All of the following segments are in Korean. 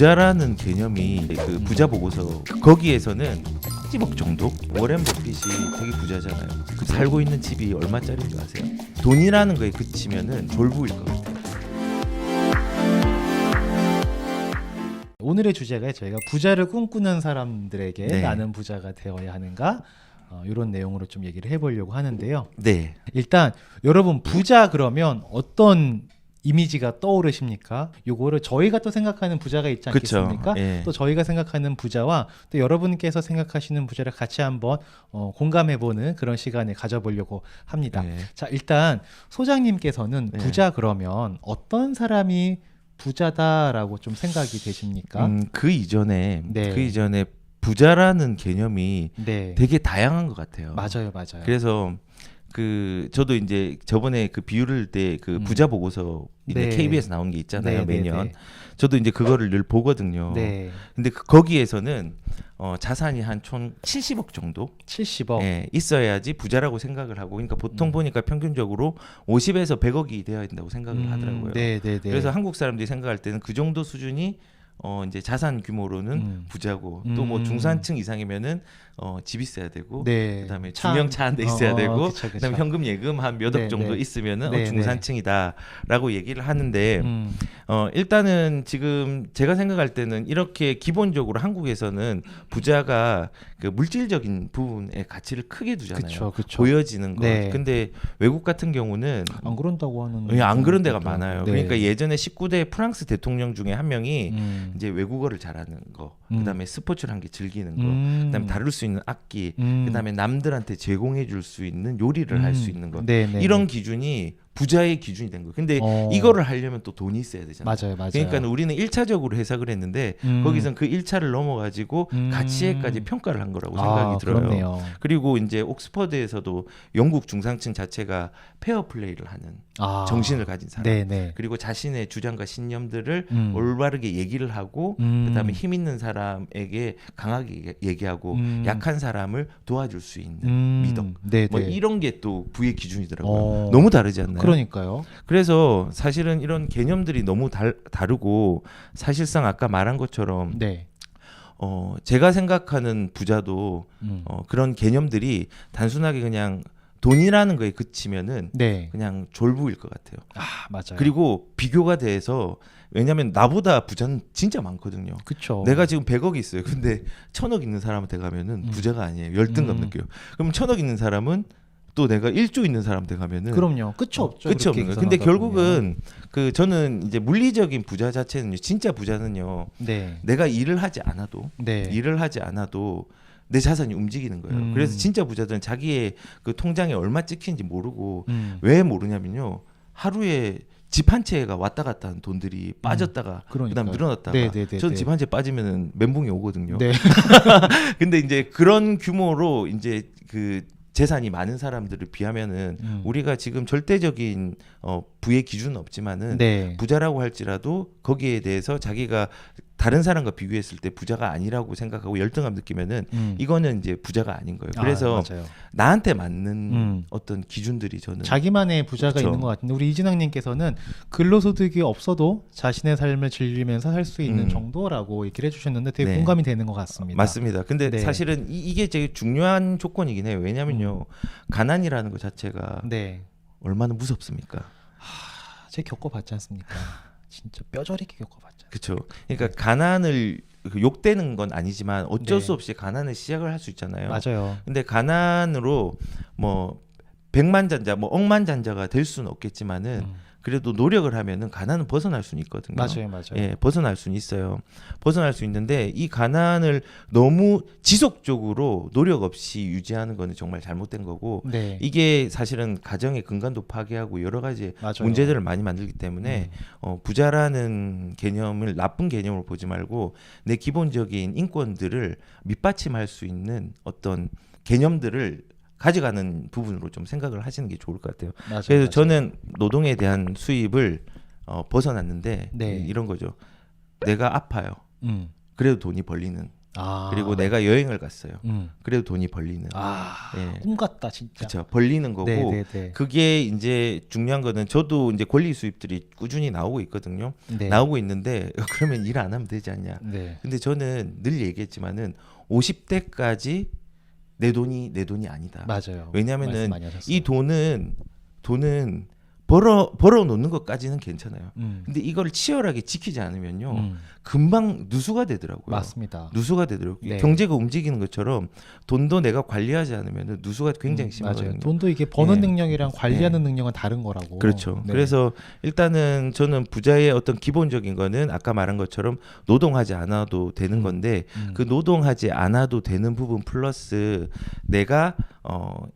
부자라는 개념이 그 부자 보고서 거기에서는 10억 정도? 워렌 버핏이 되게 부자잖아요. 살고 있는 집이 얼마짜리인 줄 아세요? 돈이라는 거에 그치면은 졸부일 것 같아요. 오늘의 주제가 저희가 부자를 꿈꾸는 사람들에게 네. 나는 부자가 되어야 하는가 이런 내용으로 좀 얘기를 해보려고 하는데요. 네. 일단 여러분 부자 그러면 어떤 이미지가 떠오르십니까? 요거를 저희가 또 생각하는 부자가 있지 않겠습니까? 예. 또 저희가 생각하는 부자와 또 여러분께서 생각하시는 부자를 같이 한번 공감해보는 그런 시간을 가져보려고 합니다. 네. 자, 일단 소장님께서는 네. 부자 그러면 어떤 사람이 부자다라고 좀 생각이 되십니까? 그 이전에 네. 부자라는 개념이 네. 되게 다양한 것 같아요. 맞아요, 맞아요. 그래서 저도 이제 저번에 그 비유를 때 그 부자 보고서 이제 네. KBS 나온 게 있잖아요. 네, 매년. 네, 저도 이제 그거를 늘 보거든요. 네. 근데 거기에서는 자산이 한 총 70억 정도 70억. 예, 있어야지 부자라고 생각을 하고, 그러니까 보통 보니까 평균적으로 50에서 100억이 돼야 된다고 생각을 하더라고요. 네, 네, 네. 그래서 한국 사람들이 생각할 때는 그 정도 수준이 이제 자산 규모로는 부자고, 또 뭐 중산층 이상이면은 집 있어야 되고, 네. 그다음에 주명차 한 대 있어야 되고, 그쵸, 그쵸. 그다음에 현금 예금 한 몇 억 네, 정도 네. 있으면은 네, 중산층이다라고 얘기를 하는데, 음. 일단은 지금 제가 생각할 때는 이렇게 기본적으로 한국에서는 부자가 그 물질적인 부분에 가치를 크게 두잖아요. 그쵸, 그쵸. 보여지는 거. 네. 근데 외국 같은 경우는 안 그런다고 하는. 예, 안 그런 데가 것도 많아요. 네. 그러니까 예전에 19대 프랑스 대통령 중에 한 명이 이제 외국어를 잘하는 거, 그다음에 스포츠를 한 게 즐기는 거, 그다음에 다룰 수 있는 악기, 그다음에 남들한테 제공해 줄 수 있는 요리를 할 수 있는 거. 네, 네, 이런 네. 기준이 부자의 기준이 된 거예요. 근데 어. 이거를 하려면 또 돈이 있어야 되잖아요. 맞아요, 맞아요. 그러니까 우리는 1차적으로 해석을 했는데 거기선 그 1차를 넘어 가지고 가치에까지 평가를 한 거라고 생각이 들어요. 그렇네요. 그리고 이제 옥스퍼드에서도 영국 중상층 자체가 페어 플레이를 하는 정신을 가진 사람. 네, 네. 그리고 자신의 주장과 신념들을 음. 올바르게 얘기를 하고, 그다음에 힘 있는 사람에게 강하게 얘기하고, 약한 사람을 도와줄 수 있는 미덕. 네, 뭐 네. 이런 게 또 부의 기준이더라고요. 어. 너무 다르지 않나요? 그러니까요. 그래서 사실은 이런 개념들이 너무 다르고, 사실상 아까 말한 것처럼 네. 제가 생각하는 부자도 그런 개념들이 단순하게 그냥 돈이라는 거에 그치면은 네. 그냥 졸부일 것 같아요. 맞아요. 그리고 비교가 돼서, 왜냐하면 나보다 부자는 진짜 많거든요. 그쵸. 내가 지금 100억이 있어요. 근데 1000억 있는 사람한테 가면은 부자가 아니에요. 열등감 느껴요. 그럼 1000억 있는 사람은 또 내가 1조 있는 사람한테 가면은 그럼요. 끝이 없죠. 끝이 그렇게 없는 거예요. 근데 계산하다 결국은 저는 이제 물리적인 부자 자체는요, 진짜 부자는요, 보면. 네. 내가 일을 하지 않아도 내 자산이 움직이는 거예요. 그래서 진짜 부자들은 자기의 그 통장에 얼마 찍힌지 모르고, 왜 모르냐면요, 하루에 집 한 채가 왔다 갔다 한 돈들이 빠졌다가 그다음 늘어났다가, 네네네. 저는 집 한 채 빠지면은 멘붕이 오거든요. 네. 근데 이제 그런 규모로 이제 그 재산이 많은 사람들을 비하면은 우리가 지금 절대적인 부의 기준은 없지만은 네. 부자라고 할지라도 거기에 대해서 자기가 다른 사람과 비교했을 때 부자가 아니라고 생각하고 열등감 느끼면은 이거는 이제 부자가 아닌 거예요. 그래서 맞아요. 나한테 맞는 어떤 기준들이 저는 자기만의 부자가 그렇죠. 있는 것 같은데, 우리 이진학님께서는 근로소득이 없어도 자신의 삶을 즐기면서 살 수 있는 정도라고 얘기를 해주셨는데 되게 네. 공감이 되는 것 같습니다. 맞습니다. 근데 네. 사실은 이게 제일 중요한 조건이긴 해요. 왜냐면요, 가난이라는 것 자체가 네. 얼마나 무섭습니까? 제가 겪어봤지 않습니까? 진짜 뼈저리게 겪어봤죠. 그렇죠. 그러니까 가난을 욕되는 건 아니지만 어쩔 네. 수 없이 가난을 시작을 할 수 있잖아요. 맞아요. 근데 가난으로 뭐 백만장자, 뭐 억만장자가 될 수는 없겠지만은 그래도 노력을 하면은 가난은 벗어날 수는 있거든요. 맞아요, 맞아요. 예, 벗어날 수는 있어요. 벗어날 수 있는데 이 가난을 너무 지속적으로 노력 없이 유지하는 거는 정말 잘못된 거고, 네. 이게 사실은 가정의 근간도 파괴하고 여러 가지 맞아요. 문제들을 많이 만들기 때문에 부자라는 개념을 나쁜 개념으로 보지 말고 내 기본적인 인권들을 밑받침할 수 있는 어떤 개념들을 가져가는 부분으로 좀 생각을 하시는 게 좋을 것 같아요. 맞아요, 그래서 맞아요. 저는 노동에 대한 수입을 벗어났는데 네. 이런 거죠. 내가 아파요. 그래도 돈이 벌리는 그리고 내가 여행을 갔어요. 음. 그래도 돈이 벌리는. 예. 꿈 같다 진짜. 그렇죠. 벌리는 거고 네네네. 그게 이제 중요한 거는 저도 이제 권리 수입들이 꾸준히 나오고 있거든요. 네. 나오고 있는데 그러면 일 안 하면 되지 않냐. 네. 근데 저는 늘 얘기했지만은 50대까지 내 돈이 아니다. 맞아요. 왜냐면은 말씀 많이 하셨어요. 이 돈은 벌어 놓는 것까지는 괜찮아요. 근데 이걸 치열하게 지키지 않으면요. 금방 누수가 되더라고요. 맞습니다. 누수가 되더라고요. 네. 경제가 움직이는 것처럼 돈도 내가 관리하지 않으면 누수가 굉장히 심하거든요. 맞아요. 돈도 이게 버는 네. 능력이랑 관리하는 능력은 다른 거라고. 그렇죠. 네. 그래서 일단은 저는 부자의 어떤 기본적인 거는 아까 말한 것처럼 노동하지 않아도 되는 건데 그 노동하지 않아도 되는 부분 플러스 내가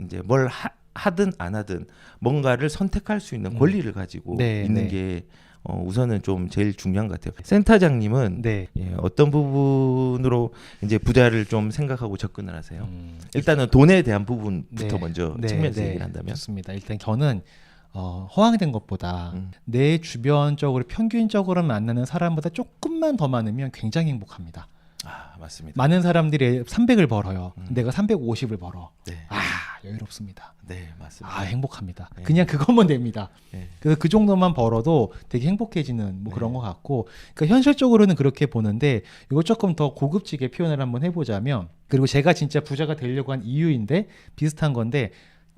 이제 뭘 하든 안 하든 뭔가를 선택할 수 있는 권리를 가지고 네, 있는 네. 게 우선은 좀 제일 중요한 것 같아요. 센터장님은 네. 예, 어떤 부분으로 이제 부자를 좀 생각하고 접근을 하세요? 일단은 돈에 대한 부분부터 네. 먼저 네, 측면에서 네. 얘기를 한다면 좋습니다. 일단 저는 허황된 것보다 음. 내 주변적으로 평균적으로 만나는 사람보다 조금만 더 많으면 굉장히 행복합니다. 맞습니다. 많은 사람들이 300을 벌어요. 내가 350을 벌어. 네. 여유롭습니다. 네, 맞습니다. 행복합니다. 네. 그냥 그것만 됩니다. 네. 그래서 그 정도만 벌어도 되게 행복해지는 뭐 네. 그런 것 같고, 그러니까 현실적으로는 그렇게 보는데 이거 조금 더 고급지게 표현을 한번 해보자면, 그리고 제가 진짜 부자가 되려고 한 이유인데 비슷한 건데,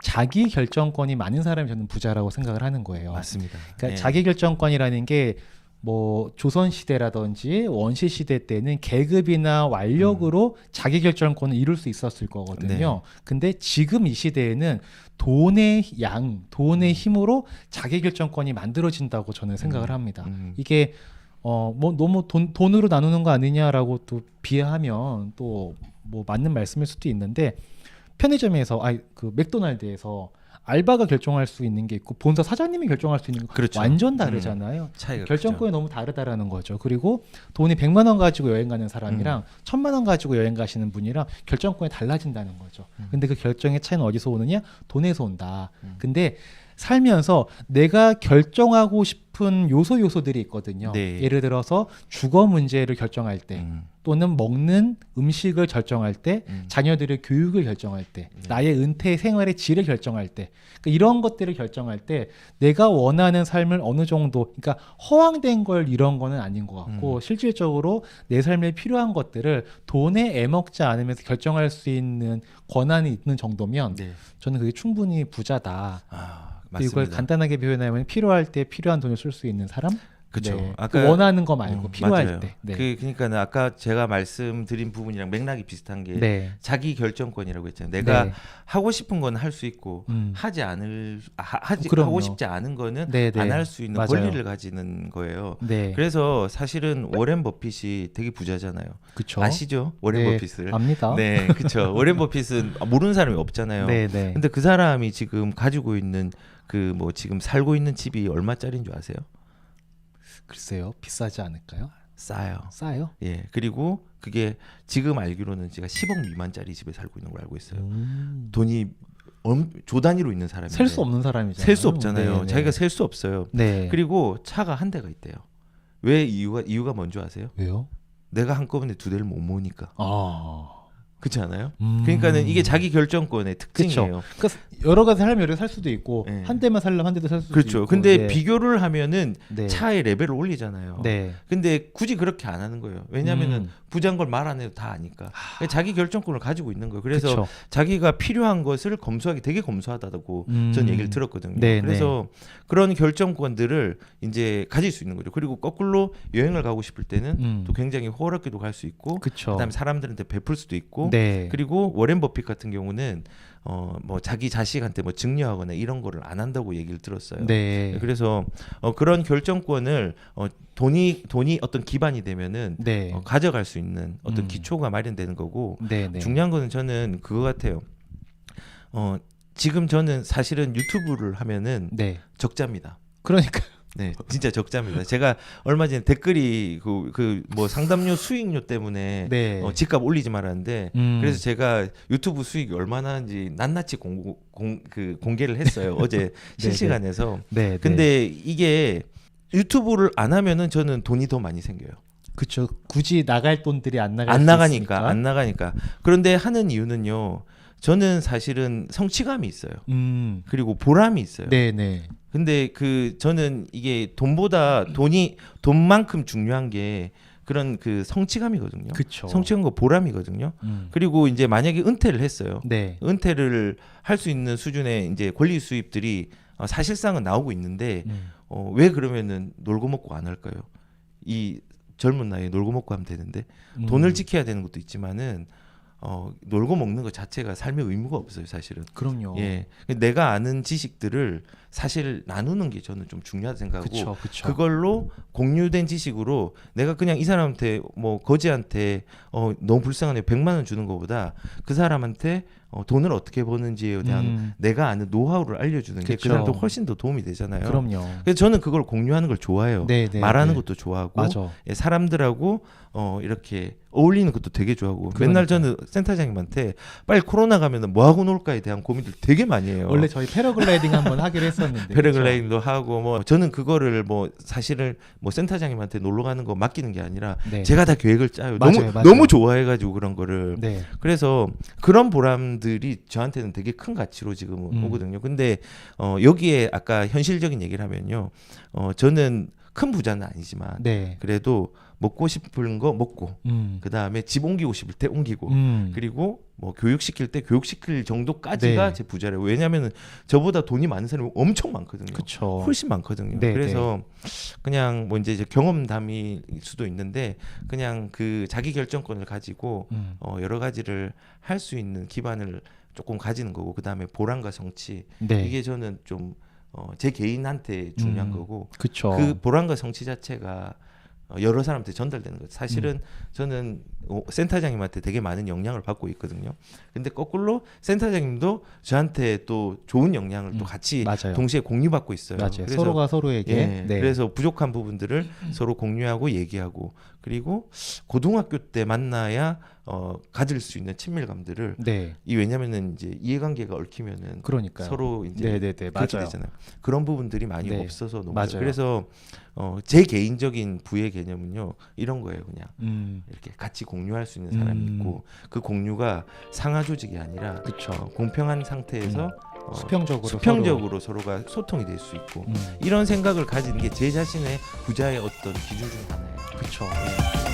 자기 결정권이 많은 사람이 저는 부자라고 생각을 하는 거예요. 맞습니다. 그러니까 네. 자기 결정권이라는 게 뭐 조선 시대라든지 원시 시대 때는 계급이나 완력으로 자기 결정권을 이룰 수 있었을 거거든요. 근데 지금 이 시대에는 돈의 힘으로 자기 결정권이 만들어진다고 저는 생각을 합니다. 이게 뭐 너무 돈으로 나누는 거 아니냐라고 또 비하하면 또 뭐 맞는 말씀일 수도 있는데, 편의점에서 그 맥도날드에서 알바가 결정할 수 있는 게 있고 본사 사장님이 결정할 수 있는 거 그렇죠. 완전 다르잖아요. 차이가 결정권이 너무 다르다라는 거죠. 그리고 돈이 100만 원 가지고 여행 가는 사람이랑 1000만 원 가지고 여행 가시는 분이랑 결정권이 달라진다는 거죠. 근데 그 결정의 차이는 어디서 오느냐? 돈에서 온다. 근데 살면서 내가 결정하고 싶은 요소들이 있거든요. 네. 예를 들어서 주거 문제를 결정할 때, 또는 먹는 음식을 결정할 때, 자녀들의 교육을 결정할 때, 나의 은퇴 생활의 질을 결정할 때, 그러니까 이런 것들을 결정할 때 내가 원하는 삶을 어느 정도, 그러니까 허황된 걸 이런 거는 아닌 것 같고, 실질적으로 내 삶에 필요한 것들을 돈에 애먹지 않으면서 결정할 수 있는 권한이 있는 정도면 네. 저는 그게 충분히 부자다. 맞습니다. 이걸 간단하게 표현하면 필요할 때 필요한 돈을 쓸 수 있는 사람. 그렇죠. 네. 아까 그 원하는 거 말고 필요할 맞아요. 때. 네. 그러니까는 아까 제가 말씀드린 부분이랑 맥락이 비슷한 게 네. 자기 결정권이라고 했잖아요. 내가 네. 하고 싶은 건 할 수 있고 하지 않을 그럼요. 하고 싶지 않은 거는 네, 네. 안 할 수 있는 맞아요. 권리를 가지는 거예요. 네. 그래서 사실은 워렌 버핏이 되게 부자잖아요. 그쵸? 아시죠? 워렌 네, 버핏을. 압니다. 네, 그렇죠. 워렌 버핏은 모르는 사람이 없잖아요. 네, 네. 근데 그 사람이 지금 가지고 있는 그 뭐 지금 살고 있는 집이 얼마짜리인 줄 아세요? 글쎄요, 비싸지 않을까요? 싸요. 싸요? 예. 그리고 그게 지금 알기로는 제가 10억 미만짜리 집에 살고 있는 걸 알고 있어요. 돈이 조 단위로 있는 사람인데 셀 수 없는 사람이잖아요. 셀 수 없잖아요. 네, 네. 자기가 셀 수 없어요. 네. 그리고 차가 한 대가 있대요. 왜 이유가 뭔지 아세요? 왜요? 내가 한꺼번에 두 대를 못 모으니까. 그렇지 않아요? 그러니까는 이게 자기 결정권의 특징이에요. 그러니까 여러 가지 살면 여러 살 수도 있고 네. 한 대만 살려면 한 대도 살 수도 그렇죠. 있고. 근데 네. 비교를 하면은 네. 차의 레벨을 올리잖아요. 네. 근데 굳이 그렇게 안 하는 거예요. 왜냐하면은 부자인 걸 말 안 해도 다 아니까. 자기 결정권을 가지고 있는 거예요. 그래서 그쵸. 자기가 필요한 것을 검수하기 되게 검소하다고 전 얘기를 들었거든요. 네, 그래서 그런 결정권들을 이제 가질 수 있는 거죠. 그리고 거꾸로 여행을 가고 싶을 때는 또 굉장히 호락기도 갈 수 있고, 그쵸. 그다음에 사람들한테 베풀 수도 있고, 네. 그리고 워렌 버핏 같은 경우는 뭐 자기 자식한테 뭐 증여하거나 이런 거를 안 한다고 얘기를 들었어요. 네. 그래서 그런 결정권을 돈이 어떤 기반이 되면은 네. 가져갈 수 있는 어떤 기초가 마련되는 거고, 네, 네. 중요한 거는 저는 그거 같아요. 지금 저는 사실은 유튜브를 하면은 네. 적자입니다. 그러니까 네, 진짜 적자입니다. 제가 얼마 전에 댓글이 그 뭐 상담료 수익료 때문에 네. 집값 올리지 말았는데, 그래서 제가 유튜브 수익이 얼마나 하는지 낱낱이 공개를 했어요. 어제 실시간에서. 네. 근데 이게 유튜브를 안 하면은 저는 돈이 더 많이 생겨요. 그렇죠. 굳이 나갈 돈들이 안 나갈 안 수 나가니까 있으니까. 안 나가니까. 그런데 하는 이유는요. 저는 사실은 성취감이 있어요. 그리고 보람이 있어요. 네네. 근데 저는 이게 돈만큼 중요한 게 그런 그 성취감이거든요. 그렇죠. 성취감과 보람이거든요. 그리고 이제 만약에 은퇴를 했어요. 네. 은퇴를 할 수 있는 수준의 이제 권리 수입들이 사실상은 나오고 있는데 왜 그러면은 놀고 먹고 안 할까요? 이 젊은 나이에 놀고 먹고 하면 되는데 돈을 지켜야 되는 것도 있지만은 놀고 먹는 것 자체가 삶의 의무가 없어요, 사실은. 그럼요. 예, 내가 아는 지식들을 사실 나누는 게 저는 좀 중요하다 생각하고 그쵸, 그쵸. 그걸로 공유된 지식으로 내가 그냥 이 사람한테 뭐 거지한테 너무 불쌍하네 100만 원 주는 것보다 그 사람한테 돈을 어떻게 버는지에 대한 내가 아는 노하우를 알려주는 게 그 그쵸. 사람도 훨씬 더 도움이 되잖아요. 그럼요. 그래서 저는 그걸 공유하는 걸 좋아해요. 네, 네, 말하는 네. 것도 좋아하고 맞아. 예, 사람들하고 이렇게 어울리는 것도 되게 좋아하고 맨날 저는 센터장님한테 빨리 코로나 가면은 뭐 하고 놀까에 대한 고민들 되게 많이 해요. 원래 저희 패러글라이딩 한번 하기로 했었는데. 패러글라이딩도 하고 뭐 저는 그거를 뭐 사실은 뭐 센터장님한테 놀러 가는 거 맡기는 게 아니라 네. 제가 다 계획을 짜요. 맞아요, 맞아요. 너무 좋아해가지고 그런 거를. 네. 그래서 그런 보람들이 저한테는 되게 큰 가치로 지금 오거든요. 근데 여기에 아까 현실적인 얘기를 하면요, 저는 큰 부자는 아니지만 네. 그래도 먹고 싶은 거 먹고 그 다음에 집 옮기고 싶을 때 옮기고 그리고 뭐 교육시킬 때 교육시킬 정도까지가 네. 제 부자래요. 왜냐하면 저보다 돈이 많은 사람이 엄청 많거든요. 그쵸. 훨씬 많거든요. 네, 그래서 그냥 뭐 이제 경험담일 수도 있는데 그냥 그 자기 결정권을 가지고 여러 가지를 할 수 있는 기반을 조금 가지는 거고 그 다음에 보람과 성취 네. 이게 저는 좀 제 개인한테 중요한 거고 그쵸. 그 보람과 성취 자체가 여러 사람한테 전달되는 거죠. 사실은 저는 센터장님한테 되게 많은 영향을 받고 있거든요. 근데 거꾸로 센터장님도 저한테 또 좋은 영향을 또 같이 맞아요. 동시에 공유받고 있어요. 맞아요. 그래서 서로가 서로에게. 예, 네. 그래서 부족한 부분들을 서로 공유하고 얘기하고 그리고 고등학교 때 만나야 가질 수 있는 친밀감들을 네. 왜냐면은 이제 이해관계가 얽히면은 그러니까요. 서로 이제 네네네. 그렇게 맞아요. 되잖아요. 그런 부분들이 많이 네. 없어서 너무 맞아요. 그래서 제 개인적인 부의 개념은요 이런 거예요. 그냥 이렇게 같이 공유할 수 있는 사람이 있고 그 공유가 상하 조직이 아니라 그쵸. 공평한 상태에서 수평적으로 서로가 소통이 될 수 있고 서로. 이런 생각을 가지는 게 제 자신의 부자의 어떤 기준 중 하나예요. 그쵸. 예.